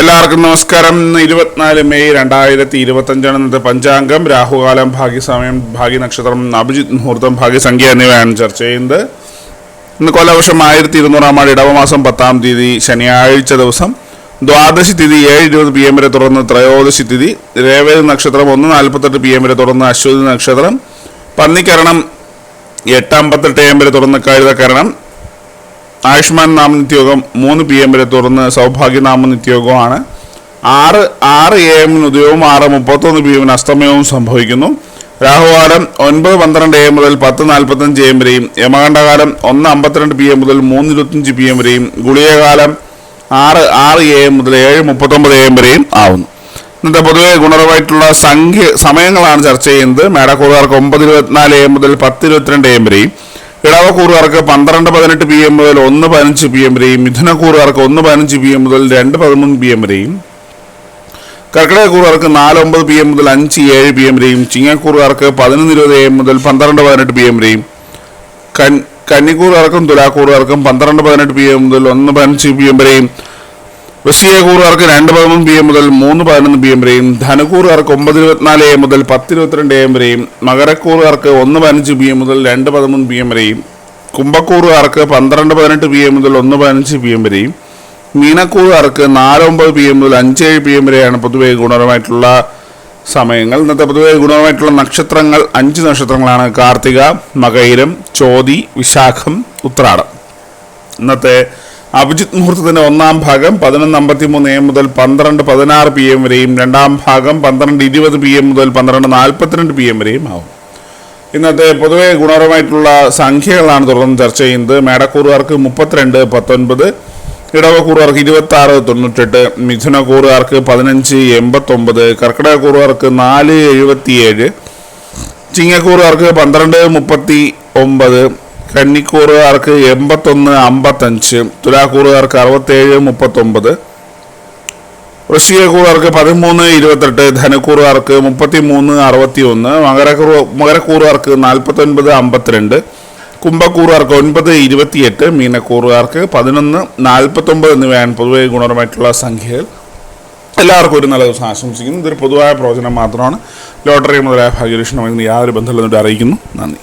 എല്ലാവർക്കും നമസ്കാരം. 24 മെയ് 2025 ഇന്നത്തെ പഞ്ചാംഗം, രാഹുകാലം, ഭാഗ്യസമയം, ഭാഗ്യനക്ഷത്രം, അഭിജിത്ത് മുഹൂർത്തം, ഭാഗ്യസംഖ്യ എന്നിവയാണ് ചർച്ച ചെയ്യുന്നത്. ഇന്ന് കൊല്ലവർഷം 1200 ആണ്ട്, ഇടവമാസം 10-ാം തീയതി, ശനിയാഴ്ച ദിവസം, ദ്വാദശി തിഥി 7:20 PM വരെ തുടർന്ന് ത്രയോദശി തിഥി, രേവതി നക്ഷത്രം 1:48 PM വരെ തുടർന്ന് അശ്വതി നക്ഷത്രം, പന്നിക്കരണം 8:58 AM വരെ തുടർന്ന് കഴുതക്കരണം, ആയുഷ്മാൻ നാമനിത്യോഗം 3 PM വരെ തുടർന്ന് സൗഭാഗ്യ നാമനിത്യോഗമാണ്. 6 AM ഉദയവും 6:31 PM അസ്തമയവും സംഭവിക്കുന്നു. രാഹുകാലം 9:12 AM മുതൽ 10:45 AM വരെയും, യമകണ്ഠകാലം 1:52 PM മുതൽ 3:25 PM വരെയും, ഗുളികകാലം 6 AM മുതൽ 7:39 AM വരെയും ആവുന്നു. ഇന്നത്തെ പൊതുവെ ഗുണപരമായിട്ടുള്ള സമയങ്ങളാണ് ചർച്ച ചെയ്യുന്നത്. മേടക്കൂറുകാർക്ക് 9:24 AM മുതൽ 10:22 AM വരെയും, ഇടവക്കൂറുകാർക്ക് 12:18 PM മുതൽ 1:15 PM വരെയും, മിഥുനക്കൂറുകാർക്ക് 1:15 PM മുതൽ 2:13 PM വരെയും, കർക്കിടകക്കൂറുകാർക്ക് 4:09 PM മുതൽ 5:07 PM വരെയും, ചിങ്ങക്കൂറുകാർക്ക് 11:20 AM മുതൽ 12:18 PM വരെയും, കന്നിക്കൂറുകാർക്കും തുലാക്കൂറുകാർക്കും 12:18 PM മുതൽ 1:15 PM വരെയും, വൃശ്ചികക്കൂറുകാർക്ക് 2:13 PM മുതൽ 3:11 PM വരെയും, ധനുക്കൂറുകാർക്ക് 9:24 AM മുതൽ 10:22 AM വരെയും, മകരക്കൂറുകാർക്ക് 1:15 PM മുതൽ 2:13 PM വരെയും, കുംഭക്കൂറുകാർക്ക് 12:18 PM മുതൽ 1:15 PM വരെയും, മീനക്കൂറുകാർക്ക് 4:09 PM മുതൽ 5:07 PM വരെയാണ് പൊതുവെ ഗുണപരമായിട്ടുള്ള സമയങ്ങൾ. ഇന്നത്തെ പൊതുവെ ഗുണപരമായിട്ടുള്ള നക്ഷത്രങ്ങൾ 5 നക്ഷത്രങ്ങളാണ്: കാർത്തിക, മകയിരം, ചോതി, വിശാഖം, ഉത്രാടം. ഇന്നത്തെ അഭിജിത്ത് മുഹൂർത്തത്തിന്റെ 1-ാം ഭാഗം 11:53 AM മുതൽ 12:16 PM വരെയും, 2-ാം ഭാഗം 12:20 PM മുതൽ 12:42 PM വരെയും ആവും. ഇന്നത്തെ പൊതുവെ ഗുണപരമായിട്ടുള്ള സംഖ്യകളാണ് തുടർന്ന് ചർച്ച ചെയ്യുന്നത്. മേടക്കൂറുകാർക്ക് 32:19, ഇടവക്കൂറുകാർക്ക് 26:98, മിഥുനക്കൂറുകാർക്ക് 15:89, കർക്കിടകക്കൂറുകാർക്ക് 4:77, ചിങ്ങക്കൂറുകാർക്ക് 12:39, കന്നിക്കൂറുകാർക്ക് 81:55, തുലാക്കൂറുകാർക്ക് 67:39, വൃശ്ചികക്കൂറുകാർക്ക് 13:28, ധനുക്കൂറുകാർക്ക് 33:61, മകരക്കൂറുകാർക്ക് 49:52, കുംഭക്കൂറുകാർക്ക് 9:28, മീനക്കൂറുകാർക്ക് 11:49 എന്നിവയാണ് പൊതുവെ ഗുണപരമായിട്ടുള്ള സംഖ്യകൾ. എല്ലാവർക്കും ഒരു നല്ല ദിവസം ആശംസിക്കുന്നു. ഇതൊരു പൊതുവായ പ്രവചനം മാത്രമാണ്. ലോട്ടറി മുതലായ ഭാഗ്യലക്ഷണമായി യാതൊരു ബന്ധമില്ലെന്നിട്ട് അറിയിക്കുന്നു. നന്ദി.